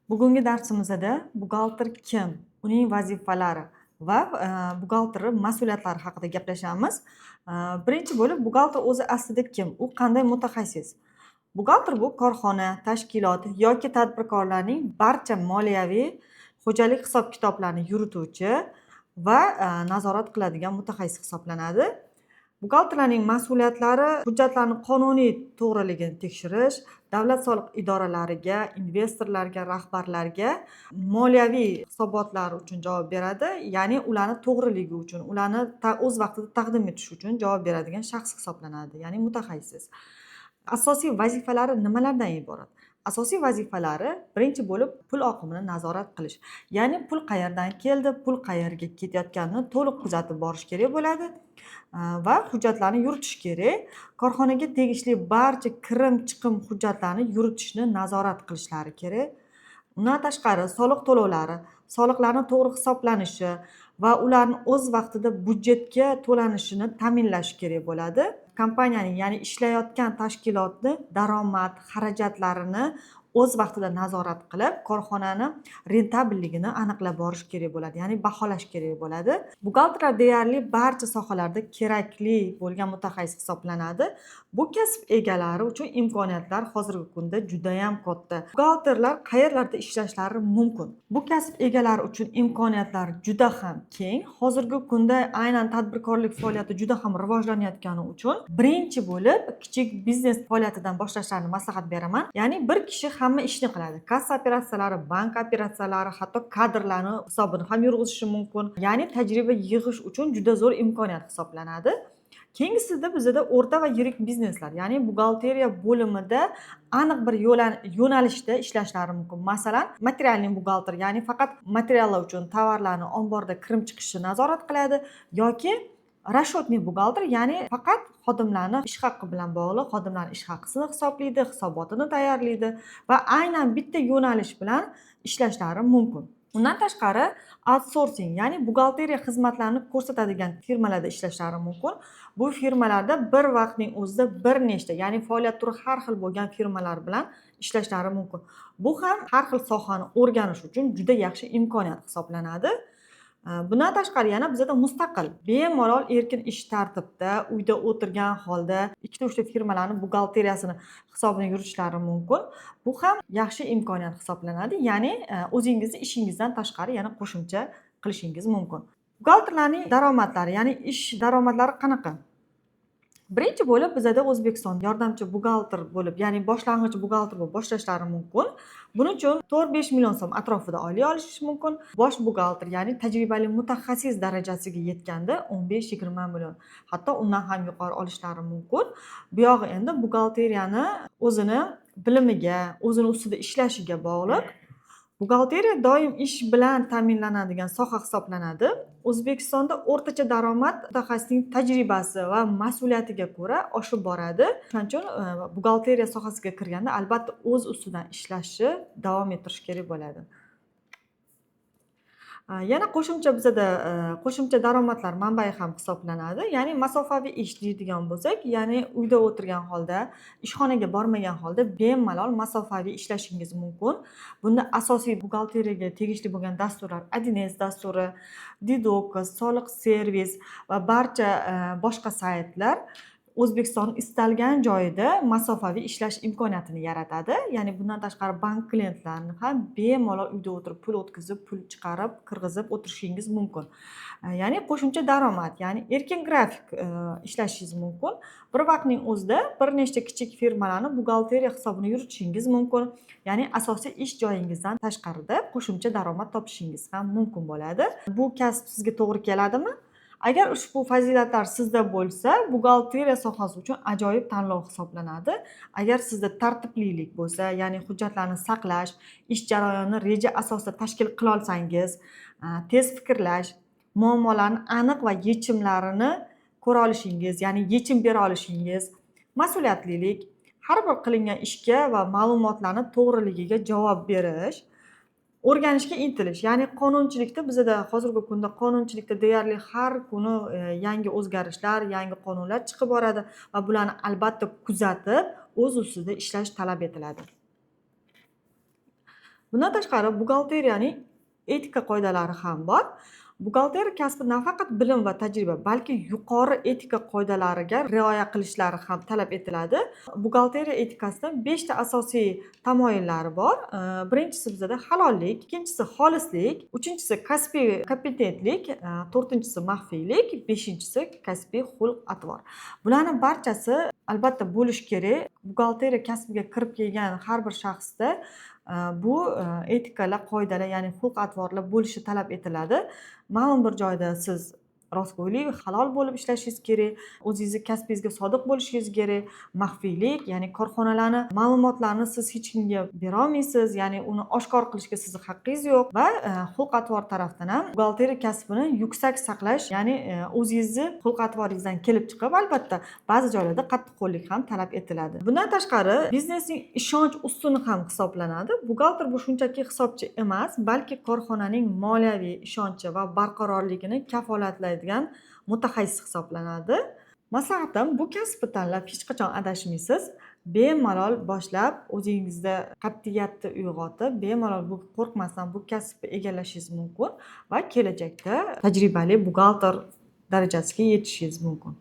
Bugungi darsimizda buxgalter kim, uning vazifalari va buxgalter mas'uliyatlari haqida gaplashamiz. Birinchi bo'lib, buxgalter o'zi aslida kim? U qanday mutaxassis? Buxgalter bu korxona, tashkilot yoki tadbirkorlarning barcha moliyaviy xo'jalik hisob-kitoblarini yurituvchi va nazorat qiladigan mutaxassis hisoblanadi. Buxgalterlarning mas'uliyatlari hujjatlarning qonuniy to'g'riligini tekshirish, davlat soliq idoralariga, investorlarga, rahbarlarga moliyaviy hisobotlar uchun javob beradi, ya'ni ularni to'g'riligi uchun, ularni o'z vaqtida taqdim etish uchun javob beradigan shaxs hisoblanadi, ya'ni mutaxassis. Asosiy vazifalari nimalardan iborat? Asosiy vazifalari birinchi bo'lib pul oqimini nazorat qilish. Ya'ni pul qayerdan keldi, pul qayerga ketayotganini to'liq kuzatib borish kerak bo'ladi va hujjatlarni yuritish kerak. Korxonaga tegishli barcha kirim-chiqim hujjatlarni yuritishni nazorat qilishlari kerak. Undan tashqari soliq to'lovlari, soliqlarni to'g'ri hisoblanishi va ularni o'z vaqtida budjetga to'lanishini ta'minlash kerak bo'ladi. Kompaniyaning, ya'ni ishlayotgan tashkilotni daromad, xarajatlarini o'z vaqtida nazorat qilib, korxonani rentabelligini aniqlab borish kerak bo'ladi, ya'ni baholash kerak bo'ladi. Buxgalterlar deyarli barcha sohalarda kerakli bo'lgan mutaxassis hisoblanadi. Bu kasb egalari uchun imkoniyatlar hozirgi kunda juda ham katta. Buxgalterlar qayerlarda ishlashlari mumkin? Bu kasb egalari uchun imkoniyatlar juda ham keng. Hozirgi kunda aynan tadbirkorlik faoliyati juda ham rivojlanayotgani uchun birinchi bo'lib kichik biznes faoliyatidan boshlashlarini maslahat beraman. Ya'ni bir kishi hamma ishni qiladi. Kassa operatsiyalari, bank operatsiyalari, hatto kadrlarni hisobini ham yurg'izishi mumkin. Ya'ni tajriba yig'ish uchun juda zo'r imkoniyat hisoblanadi. Keyingisida bizda o'rta va yirik bizneslar, ya'ni buxgalteriya bo'limida aniq bir yo'nalishda ishlashlari mumkin. Masalan, materialniy buxgalter, ya'ni faqat materiallar uchun tovarlarni omborda kirim chiqishini nazorat qiladi yoki расчетный buxgalter, ya'ni faqat xodimlarni ish haqi bilan bog'liq xodimlarning ish haqisini hisoblaydi, hisobotini tayyorlaydi va aynan bitta yo'nalish bilan ishlashlari mumkin. Undan tashqari outsourcing, ya'ni buxgalteriya xizmatlarini ko'rsatadigan firmalarda ishlashlari mumkin. Bu firmalarda bir vaqtning o'zida bir nechta, ya'ni faoliyat turi har xil bo'lgan firmalar bilan ishlashlari mumkin. Bu ham har xil sohani o'rganish uchun juda yaxshi imkoniyat hisoblanadi. Bundan tashqari yana bizda mustaqil, bemalol erkin ish tartibda, uyda o'tirgan holda 2-3 firmalarning buxgalteriyasini hisobini yuritishlari mumkin. Bu ham yaxshi imkoniyat hisoblanadi. Ya'ni o'zingizni ishingizdan tashqari yana qo'shimcha qilishingiz mumkin. Buxgalterlarning daromadlari, ya'ni ish daromadlari qanaqa? Birinchi bo'lib bizda O'zbekistonda yordamchi buxgalter bo'lib, ya'ni boshlang'ich buxgalter bo'lib boshlashlari mumkin. Buning uchun 4-5 million so'm atrofida oylik olish mumkin. Bosh buxgalter, ya'ni tajribali mutaxassis darajasiga yetganda 15-20 million, hatto undan ham yuqori olishlari mumkin. Bu yog'i endi buxgalteriyani o'zini bilimiga, o'zini ustida ishlashiga bog'liq. Buxgalteriya doim ish bilan ta'minlanadigan soha hisoblanadi. O'zbekistonda o'rtacha daromad mutaxassisning tajribasi va mas'uliyatiga ko'ra oshib boradi. Shuning uchun buxgalteriya sohasiga kirganda albatta o'z ustidan ishlashni davom ettirish kerak bo'ladi. Yana qo'shimcha bizda qo'shimcha daromadlar manbai ham hisoblanadi. Ya'ni masofaviy ish deydigan bo'lsak, ya'ni uyda o'tirgan holda, ishxonaga bormagan holda bemalol masofaviy ishlashingiz mumkin. Bunda asosiy buxgalteriyaga tegishli bo'lgan dasturlar Adines dasturi, Didokas, Soliq servis va barcha boshqa saytlar O'zbekiston istalgan joyida masofaviy ishlash imkoniyatini yaratadi. Ya'ni bundan tashqari bank klientlarini ham bemalol uyda o'tirib pul o'tkazib, pul chiqarib, kirgizib o'tirishingiz mumkin. Ya'ni qo'shimcha daromad, ya'ni erkin grafik ishlashingiz mumkin. Bir vaqtning o'zida bir nechta kichik firmalarni buxgalteriya hisobini yuritishingiz mumkin. Ya'ni asosiy ish joyingizdan tashqarida qo'shimcha daromad topishingiz ham mumkin bo'ladi. Bu kasb sizga to'g'ri keladimi? Agar ushbu fazilatlar sizda bo'lsa, buxgalteriya sohasi uchun ajoyib tanlov hisoblanadi. Agar sizda tartiblilik bo'lsa, ya'ni hujjatlarni saqlash, ish jarayonini reja asosida tashkil qila olsangiz, tez fikrlash, muammolarni aniq va yechimlarini ko'ra olishingiz, ya'ni yechim bera olishingiz, mas'uliyatlilik, har bir qilingan ishga va ma'lumotlarni to'g'riligiga javob berish, o'rganishga intilish, ya'ni qonunchilikda bizda hozirgi kunda qonunchilikda deyarli har kuni yangi o'zgarishlar, yangi qonunlar chiqib boradi va bularni albatta kuzatib, o'z ustida ishlash talab etiladi. Bundan tashqari buxgalteriyaning etika qoidalari ham bor. Buxgalteriya kasbi nafaqat bilim va tajriba, balki yuqori etika qoidalariga rioya qilishlari ham talab etiladi. Buxgalteriya etikasida 5 ta asosiy tamoyillari bor. Birinchisi bizada halollik, ikkinchisi xolislik, uchinchisi kasbiy kompetentlik, to'rtinchisi maxfiylik, beshinchisi kasbiy xulq-atvor. Bularni barchasi albatta bo'lishi kerak. Buxgalteriya kasbiga kirib kelgan har bir shaxsda bu etikalar, qoidalar, ya'ni xulq-atvorlar bo'lishi talab etiladi. Ma'lum bir joyda siz rostgo'ylik, halol bo'lib ishlashingiz kerak, o'zingizni kasbingizga sodiq bo'lishingiz kerak. Maxfiylik, ya'ni korxonalarni ma'lumotlarini siz hech kimga bera olmaysiz, ya'ni uni oshkor qilishga sizning haqqingiz yo'q va xulq-atvor tarafdan ham buxgalteriya kasbini yuksak saqlash, ya'ni o'zingizni xulq-atvoringizdan kelib chiqib, albatta ba'zi joylarda qattiqqo'llik ham talab etiladi. Bundan tashqari, biznesning ishonch ustuni ham hisoblanadi. Buxgalter bu shunchaki hisobchi emas, balki korxonaning moliyaviy ishonchi va barqarorligini kafolatlaydigan mutaxassis hisoblanadi. Maslahatim, bu kasbni tanlab hech qachon adashmaysiz. Bemalol boshlab, o'zingizda qat'iyatni uyg'otib, bemalol qo'rqmasdan bu kasbni egallashingiz mumkin va kelajakda tajribali buxgalter darajasiga yetishingiz mumkin.